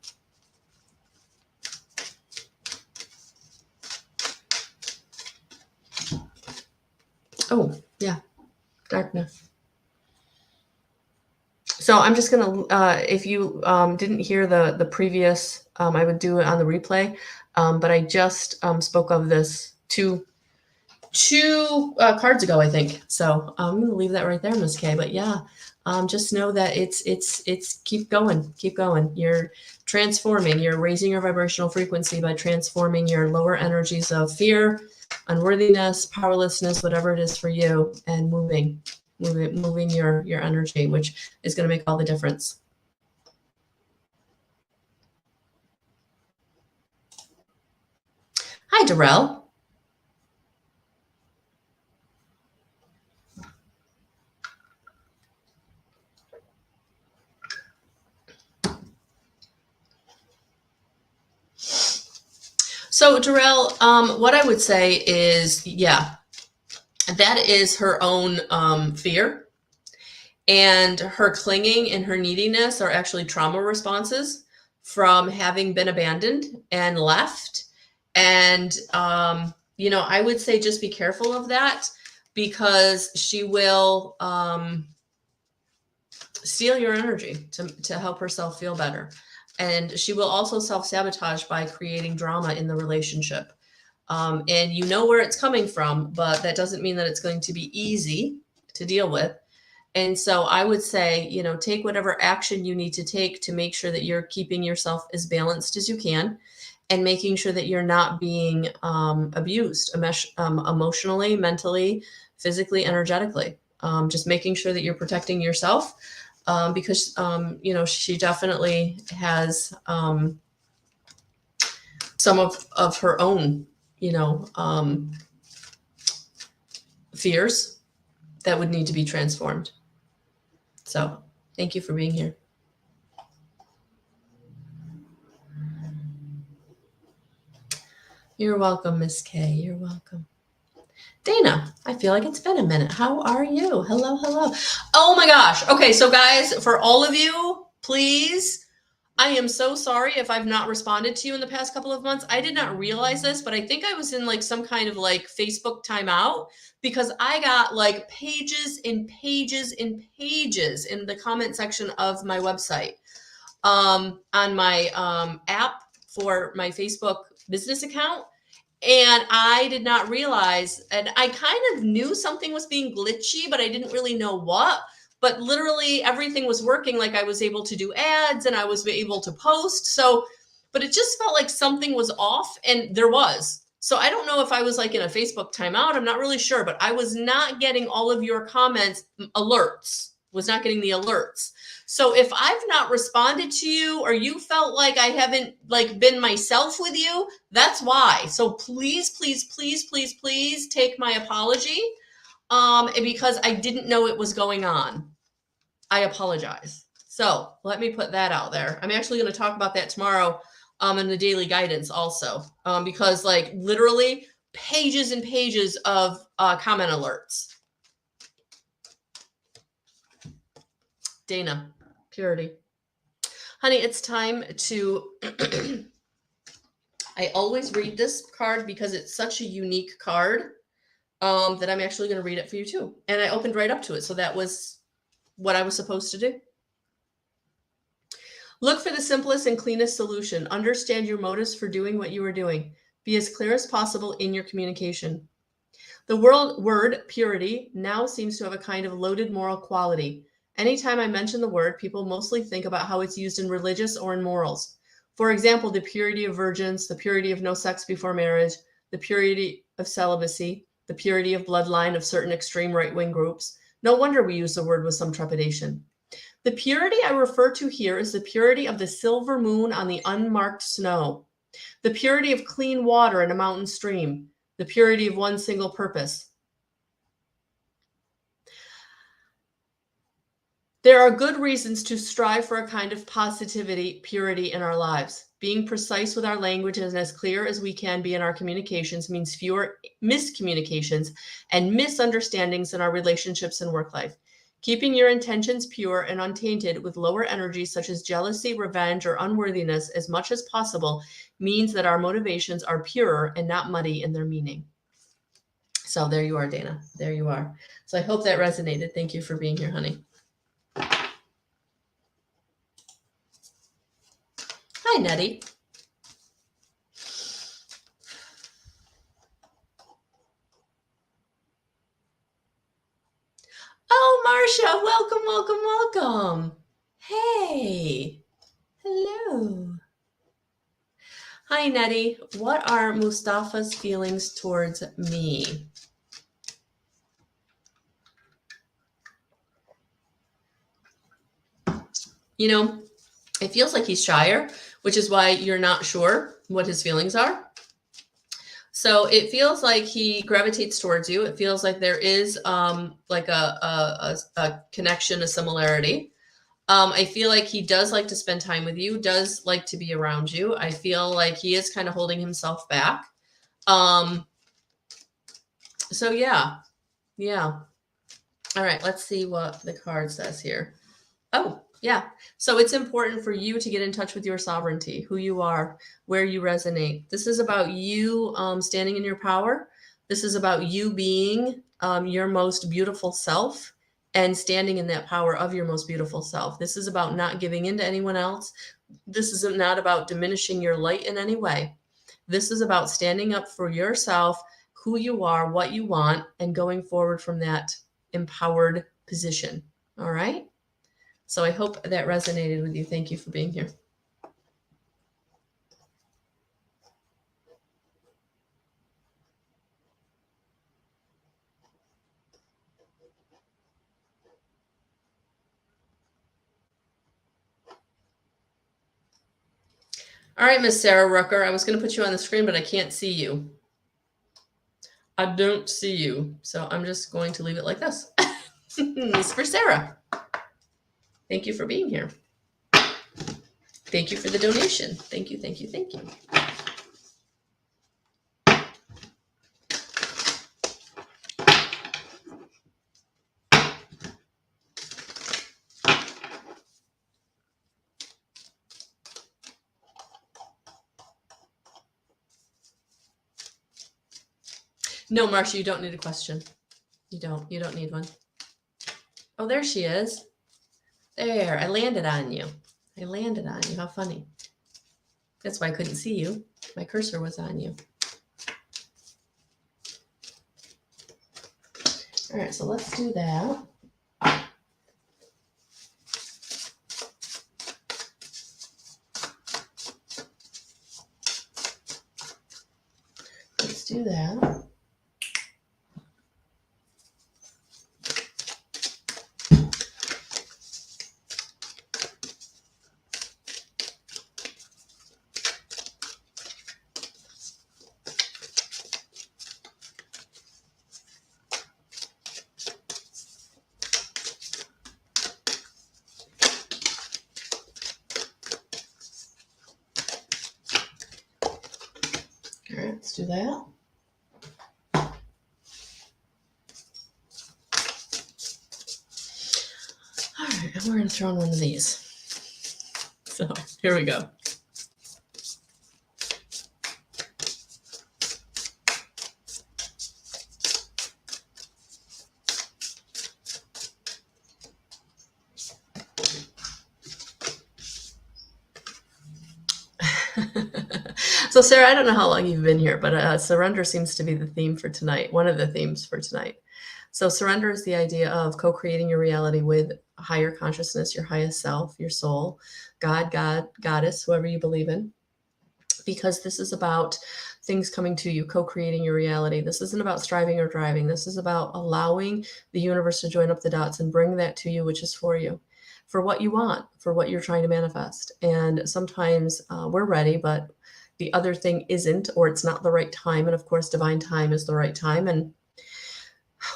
Oh, yeah, darkness. So I'm just going to, if you didn't hear the previous, I would do it on the replay, but I just spoke of this two cards ago, I think. So I'm going to leave that right there, Miss K. But yeah, just know that it's keep going. You're transforming, you're raising your vibrational frequency by transforming your lower energies of fear, unworthiness, powerlessness, whatever it is for you, and moving your energy, which is going to make all the difference. Hi, Darrell. So, Darrell, what I would say is, yeah, that is her own fear. And her clinging and her neediness are actually trauma responses from having been abandoned and left. And, I would say just be careful of that, because she will steal your energy to help herself feel better. And she will also self-sabotage by creating drama in the relationship. And you know where it's coming from, but that doesn't mean that it's going to be easy to deal with. And so I would say, take whatever action you need to take to make sure that you're keeping yourself as balanced as you can, and making sure that you're not being abused emotionally, mentally, physically, energetically. Just making sure that you're protecting yourself, because, she definitely has some of her own, fears that would need to be transformed. So thank you for being here. You're welcome, Miss K. You're welcome. Dana, I feel like it's been a minute. How are you? Hello. Oh my gosh. Okay, so guys, for all of you, please, I am so sorry if I've not responded to you in the past couple of months. I did not realize this, but I think I was in like some kind of like Facebook timeout, because I got like pages and pages and pages in the comment section of my website, on my app for my Facebook business account. And I did not realize, and I kind of knew something was being glitchy, but I didn't really know what. But literally everything was working. Like I was able to do ads and I was able to post. So, but it just felt like something was off, and there was. So I don't know if I was like in a Facebook timeout. I'm not really sure, but I was not getting all of your comments alerts, was not getting the alerts. So if I've not responded to you, or you felt like I haven't like been myself with you, that's why. So please take my apology, because I didn't know it was going on. I apologize. So let me put that out there. I'm actually going to talk about that tomorrow in the daily guidance also, because like literally pages and pages of comment alerts. Dana, purity. Honey, it's time to, I always read this card because it's such a unique card, that I'm actually going to read it for you too. And I opened right up to it. So that was what I was supposed to do. Look for the simplest and cleanest solution. Understand your motives for doing what you are doing. Be as clear as possible in your communication. The word purity now seems to have a kind of loaded moral quality. Anytime I mention the word, people mostly think about how it's used in religious or in morals. For example, the purity of virgins, the purity of no sex before marriage, the purity of celibacy, the purity of bloodline of certain extreme right-wing groups. No wonder we use the word with some trepidation. The purity I refer to here is the purity of the silver moon on the unmarked snow, the purity of clean water in a mountain stream, the purity of one single purpose. There are good reasons to strive for a kind of positivity, purity in our lives. Being precise with our language and as clear as we can be in our communications means fewer miscommunications and misunderstandings in our relationships and work life. Keeping your intentions pure and untainted with lower energies such as jealousy, revenge, or unworthiness as much as possible means that our motivations are pure and not muddy in their meaning. So there you are, Dana. There you are. So I hope that resonated. Thank you for being here, honey. Hi, Nettie. Oh, Marcia, welcome. Hey, hello. Hi, Nettie. What are Mustafa's feelings towards me? You know, it feels like he's shyer, which is why you're not sure what his feelings are. So it feels like he gravitates towards you. It feels like there is like a connection, a similarity. I feel like he does like to spend time with you, does like to be around you. I feel like he is kind of holding himself back. So yeah. All right, let's see what the card says here. Oh, yeah. So it's important for you to get in touch with your sovereignty, who you are, where you resonate. This is about you standing in your power. This is about you being your most beautiful self and standing in that power of your most beautiful self. This is about not giving in to anyone else. This is not about diminishing your light in any way. This is about standing up for yourself, who you are, what you want, and going forward from that empowered position. All right? So I hope that resonated with you. Thank you for being here. All right, Miss Sarah Rucker, I was going to put you on the screen, but I can't see you. I don't see you. So I'm just going to leave it like this. It's for Sarah. Thank you for being here. Thank you for the donation. Thank you, thank you, thank you. No, Marcia, you don't need a question. You don't need one. Oh, there she is. There, I landed on you. How funny. That's why I couldn't see you. My cursor was on you. All right, so let's do that. Let's do that. All right, let's do that. All right, and we're going to throw in one of these. So here we go. So Sarah, I don't know how long you've been here, but surrender seems to be the theme for tonight, one of the themes for tonight. So surrender is the idea of co-creating your reality with higher consciousness, your highest self, your soul, God, Goddess, whoever you believe in, because this is about things coming to you, co-creating your reality. This isn't about striving or driving. This is about allowing the universe to join up the dots and bring that to you, which is for you. for what you want, for what you're trying to manifest. And sometimes we're ready, but the other thing isn't, or it's not the right time. And of course, divine time is the right time. And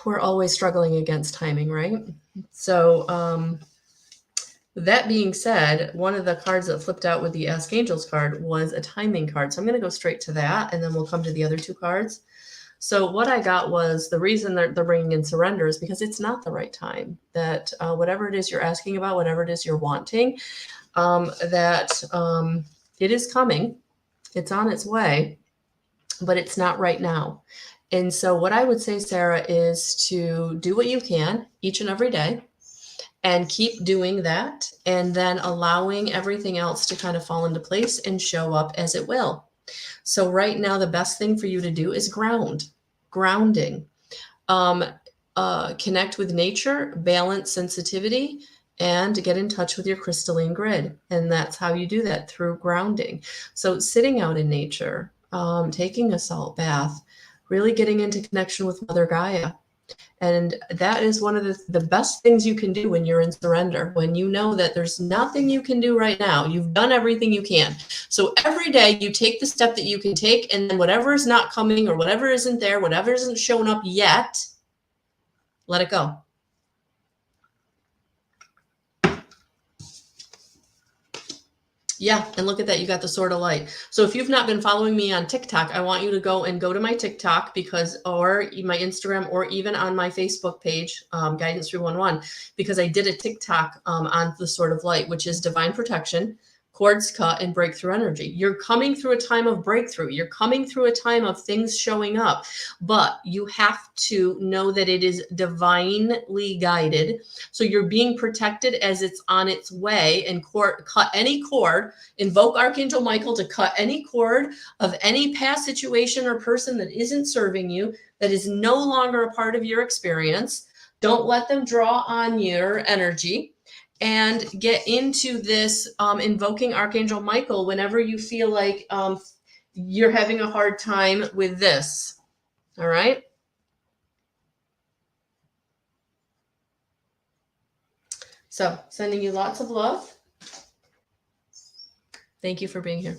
we're always struggling against timing, right? So that being said, one of the cards that flipped out with the Ask Angels card was a timing card. So I'm going to go straight to that, and then we'll come to the other two cards. So what I got was the reason they're bringing in surrender is because it's not the right time. That whatever it is you're asking about, whatever it is you're wanting, that it is coming. It's on its way, but it's not right now. And so what I would say, Sarah, is to do what you can each and every day and keep doing that, and then allowing everything else to kind of fall into place and show up as it will. So right now, the best thing for you to do is grounding. Connect with nature, balance sensitivity, and get in touch with your crystalline grid. And that's how you do that, through grounding. So sitting out in nature, taking a salt bath, really getting into connection with Mother Gaia. And that is one of the best things you can do when you're in surrender, when you know that there's nothing you can do right now. You've done everything you can. So every day you take the step that you can take, and then whatever is not coming, or whatever isn't there, whatever isn't shown up yet, let it go. Yeah, and look at that. You got the Sword of Light. So if you've not been following me on TikTok, I want you to go to my TikTok, or my Instagram, or even on my Facebook page, Guidance 311, because I did a TikTok on the Sword of Light, which is divine protection, cords cut, and breakthrough energy. You're coming through a time of breakthrough. You're coming through a time of things showing up, but you have to know that it is divinely guided. So you're being protected as it's on its way, and cut any cord, invoke Archangel Michael to cut any cord of any past situation or person that isn't serving you, that is no longer a part of your experience. Don't let them draw on your energy. And get into this invoking Archangel Michael whenever you feel like you're having a hard time with this. All right. So sending you lots of love. Thank you for being here.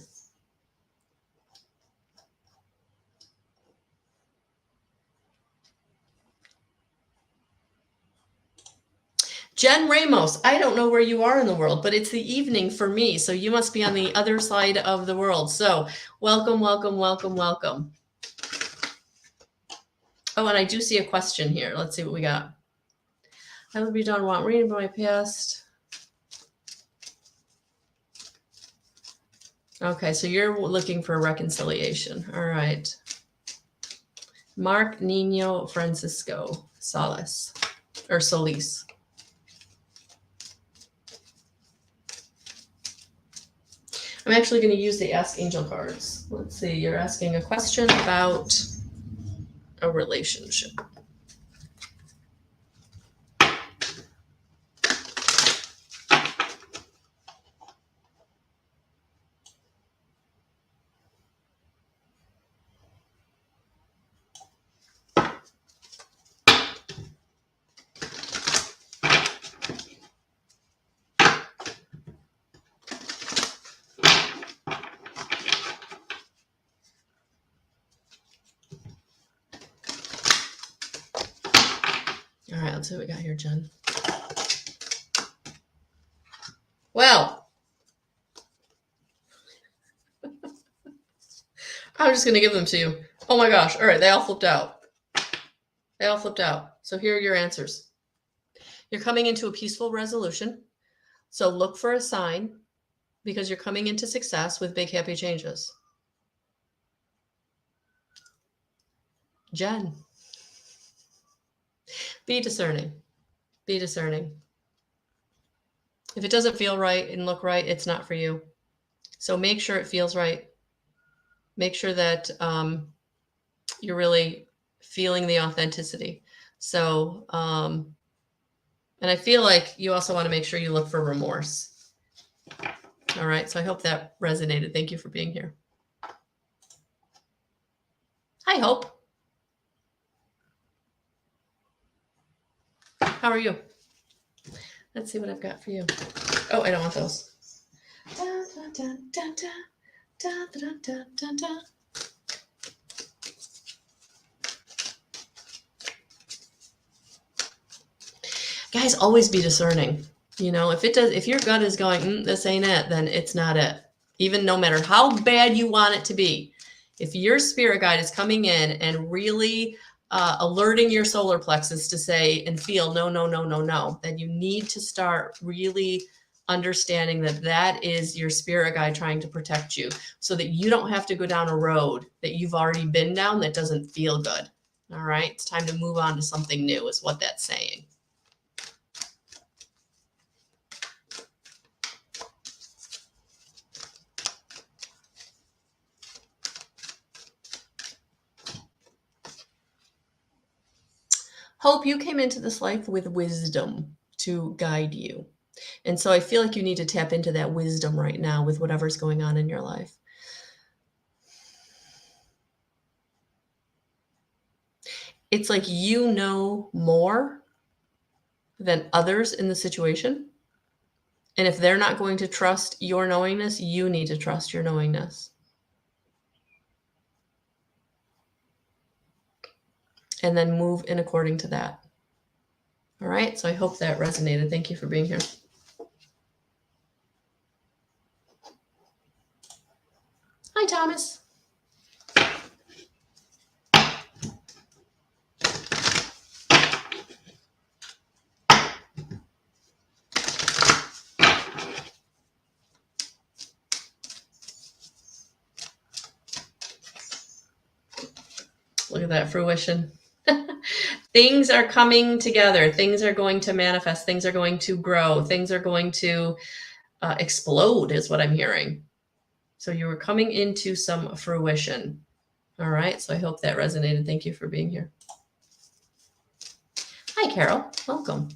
Jen Ramos, I don't know where you are in the world, but it's the evening for me. So you must be on the other side of the world. So welcome, welcome, welcome, welcome. Oh, and I do see a question here. Let's see what we got. I would be done want reading about my past. Okay, so you're looking for a reconciliation. All right. Mark Nino Francisco Solis. I'm actually going to use the Ask Angel cards. Let's see. You're asking a question about a relationship. All right, let's see what we got here, Jen. Well, I'm just going to give them to you. Oh my gosh. All right, they all flipped out. So here are your answers. You're coming into a peaceful resolution. So look for a sign, because you're coming into success with big, happy changes. Jen, be discerning. Be discerning. If it doesn't feel right and look right, it's not for you. So make sure it feels right. Make sure that you're really feeling the authenticity. So, and I feel like you also want to make sure you look for remorse. All right. So I hope that resonated. Thank you for being here. Hi, Hope. How are you? Let's see what I've got for you. Oh, I don't want those. Da, da, da, da, da, da, da, da, da. Guys, always be discerning. You know, if your gut is going, this ain't it, then it's not it. Even no matter how bad you want it to be. If your spirit guide is coming in and really alerting your solar plexus to say and feel no, no, no, no, no, then you need to start really understanding that that is your spirit guide trying to protect you so that you don't have to go down a road that you've already been down that doesn't feel good. All right. It's time to move on to something new is what that's saying. Hope you came into this life with wisdom to guide you. And so I feel like you need to tap into that wisdom right now with whatever's going on in your life. It's like you know more than others in the situation. And if they're not going to trust your knowingness, you need to trust your knowingness. And then move in according to that. All right. So I hope that resonated. Thank you for being here. Hi, Thomas. Look at that fruition. Things are coming together. Things are going to manifest. Things are going to grow. Things are going to explode is what I'm hearing. So you were coming into some fruition. All right. So I hope that resonated. Thank you for being here. Hi, Carol. Welcome.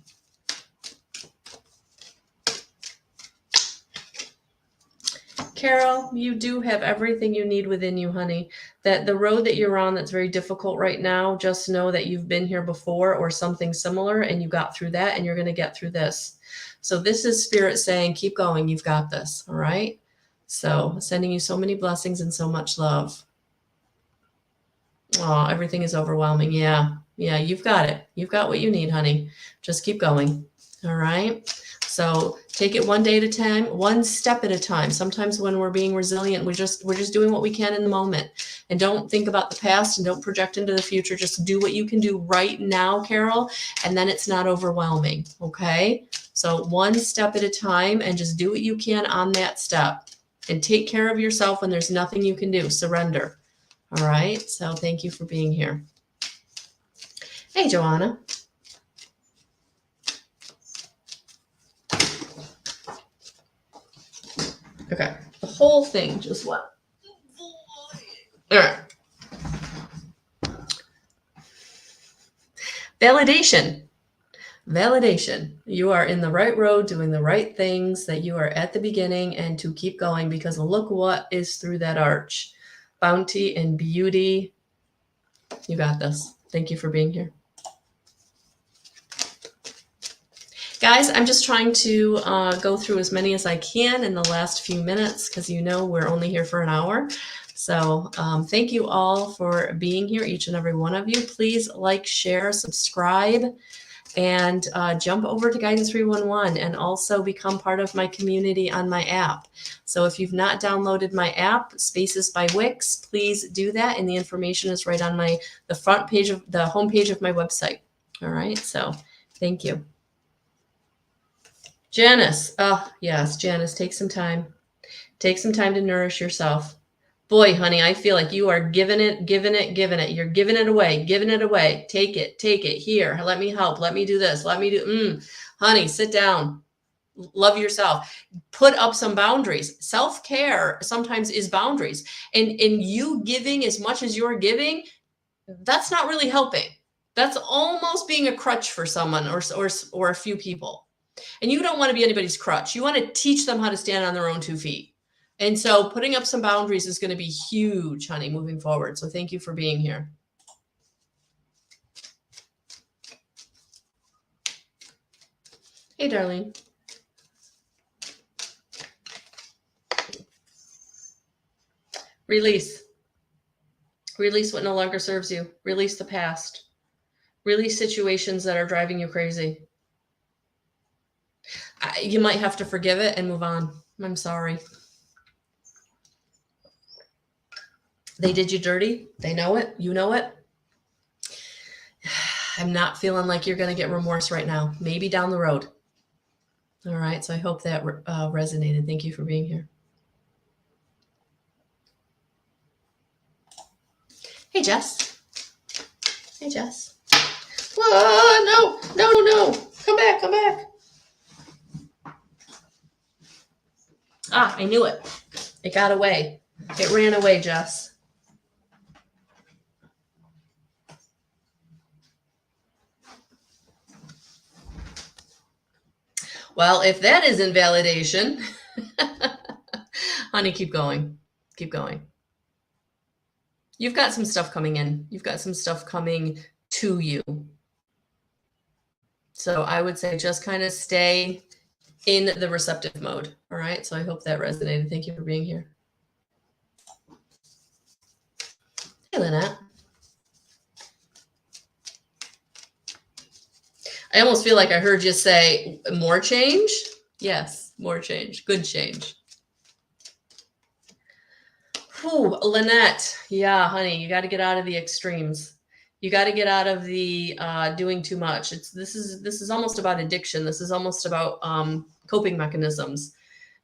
Carol, you do have everything you need within you, honey. That the road that you're on that's very difficult right now, just know that you've been here before or something similar and you got through that and you're going to get through this. So this is spirit saying, keep going. You've got this. All right. So sending you so many blessings and so much love. Oh, everything is overwhelming. Yeah. Yeah. You've got it. You've got what you need, honey. Just keep going. All right. So take it one day at a time, one step at a time. Sometimes when we're being resilient, we're just doing what we can in the moment. And don't think about the past and don't project into the future. Just do what you can do right now, Carol. And then it's not overwhelming. Okay. So one step at a time and just do what you can on that step and take care of yourself when there's nothing you can do. Surrender. All right. So thank you for being here. Hey, Joanna. Okay, the whole thing just went. All right. Validation. Validation. You are in the right road, doing the right things, that you are at the beginning, and to keep going because look what is through that arch. Bounty and beauty. You got this. Thank you for being here. Guys, I'm just trying to go through as many as I can in the last few minutes because you know we're only here for an hour. So thank you all for being here, each and every one of you. Please like, share, subscribe, and jump over to Guidance 311 and also become part of my community on my app. So if you've not downloaded my app, Spaces by Wix, please do that. And the information is right on the front page of the homepage of my website. All right. So thank you. Janice. Oh, yes, Janice, take some time. Take some time to nourish yourself. Boy, honey, I feel like you are giving it. You're giving it away. Take it. Here, let me help. Let me do this. Let me do. Honey, sit down. Love yourself. Put up some boundaries. Self-care sometimes is boundaries. And you giving as much as you're giving, that's not really helping. That's almost being a crutch for someone or a few people. And you don't want to be anybody's crutch. You want to teach them how to stand on their own 2 feet. And so putting up some boundaries is going to be huge, honey, moving forward. So thank you for being here. Hey, Darlene. Release. Release what no longer serves you. Release the past. Release situations that are driving you crazy. You might have to forgive it and move on. I'm sorry. They did you dirty. They know it. You know it. I'm not feeling like you're going to get remorse right now. Maybe down the road. All right. So I hope that resonated. Thank you for being here. Hey, Jess. Hey, Jess. Whoa, no. Come back. Ah, I knew it. It got away. It ran away, Jess. Well, if that isn't validation, honey, keep going. Keep going. You've got some stuff coming in. You've got some stuff coming to you. So I would say just kind of stay in the receptive mode. All right. So I hope that resonated. Thank you for being here. Hey, Lynette. I almost feel like I heard you say more change. Yes, more change. Good change. Whew, Lynette. Yeah, honey, you got to get out of the extremes. You got to get out of the doing too much. This is almost about addiction. This is almost about coping mechanisms.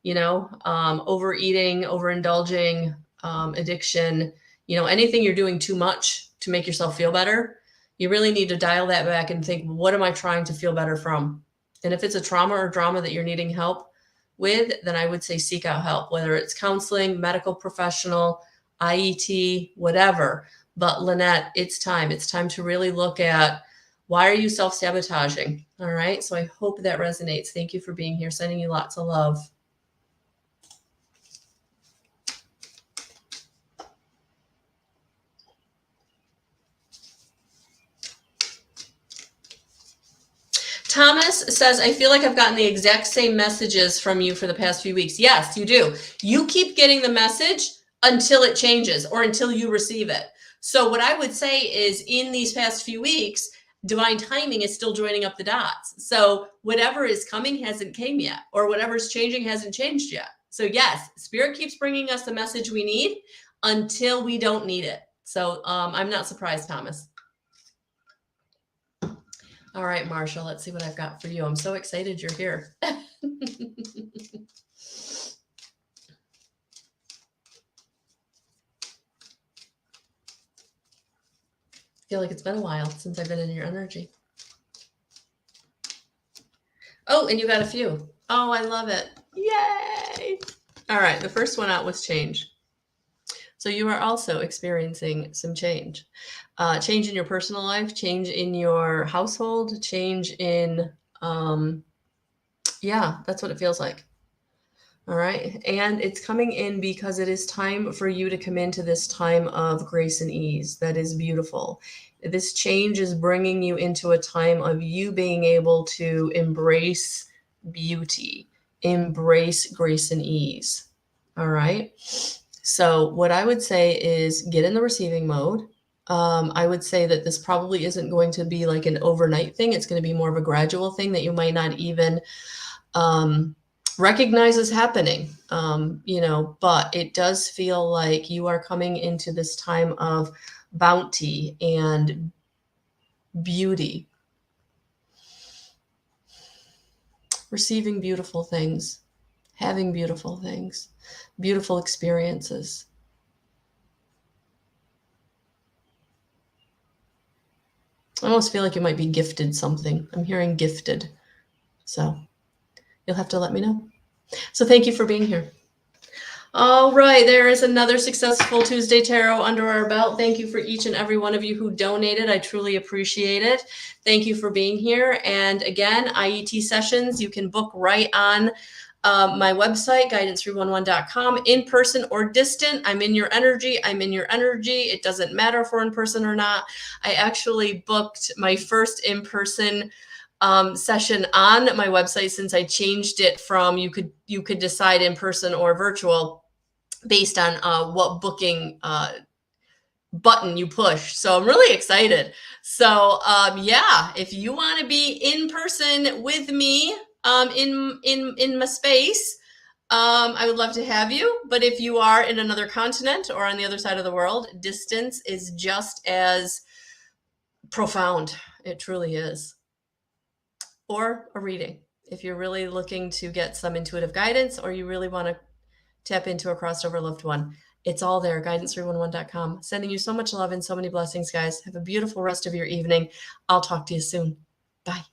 You know, overeating, overindulging, addiction. You know, anything you're doing too much to make yourself feel better. You really need to dial that back and think, what am I trying to feel better from? And if it's a trauma or drama that you're needing help with, then I would say seek out help, whether it's counseling, medical professional, IET, whatever. But Lynette, it's time. It's time to really look at, why are you self-sabotaging? All right. So I hope that resonates. Thank you for being here. Sending you lots of love. Thomas says, I feel like I've gotten the exact same messages from you for the past few weeks. Yes, you do. You keep getting the message until it changes or until you receive it. So what I would say is, in these past few weeks, divine timing is still joining up the dots. So whatever is coming hasn't came yet, or whatever's changing hasn't changed yet. So yes, Spirit keeps bringing us the message we need until we don't need it. So I'm not surprised, Thomas. All right, Marsha, let's see what I've got for you. I'm so excited you're here. I feel like it's been a while since I've been in your energy. Oh, and you got a few. Oh, I love it. Yay. All right, the first one out was change. So you are also experiencing some change. Change in your personal life, change in your household, change in, yeah, that's what it feels like. All right. And it's coming in because it is time for you to come into this time of grace and ease. That is beautiful. This change is bringing you into a time of you being able to embrace beauty, embrace grace and ease. All right. So what I would say is get in the receiving mode. I would say that this probably isn't going to be like an overnight thing. It's going to be more of a gradual thing that you might not even recognize is happening, you know, but it does feel like you are coming into this time of bounty and beauty, receiving beautiful things, having beautiful things, beautiful experiences. I almost feel like you might be gifted something. I'm hearing gifted. So you'll have to let me know. So thank you for being here. All right, there is another successful Tuesday Tarot under our belt. Thank you for each and every one of you who donated. I truly appreciate it. Thank you for being here. And again, IET sessions, you can book right on my website, guidance311.com, in person or distant. I'm in your energy. I'm in your energy. It doesn't matter if we're in person or not. I actually booked my first in-person session on my website, since I changed it from you could decide in person or virtual based on what booking button you push. So I'm really excited. So yeah, if you want to be in person with me in my space, I would love to have you. But if you are in another continent or on the other side of the world, distance is just as profound. It truly is. Or a reading. If you're really looking to get some intuitive guidance, or you really want to tap into a crossed over loved one, it's all there, guidance311.com. Sending you so much love and so many blessings, guys. Have a beautiful rest of your evening. I'll talk to you soon. Bye.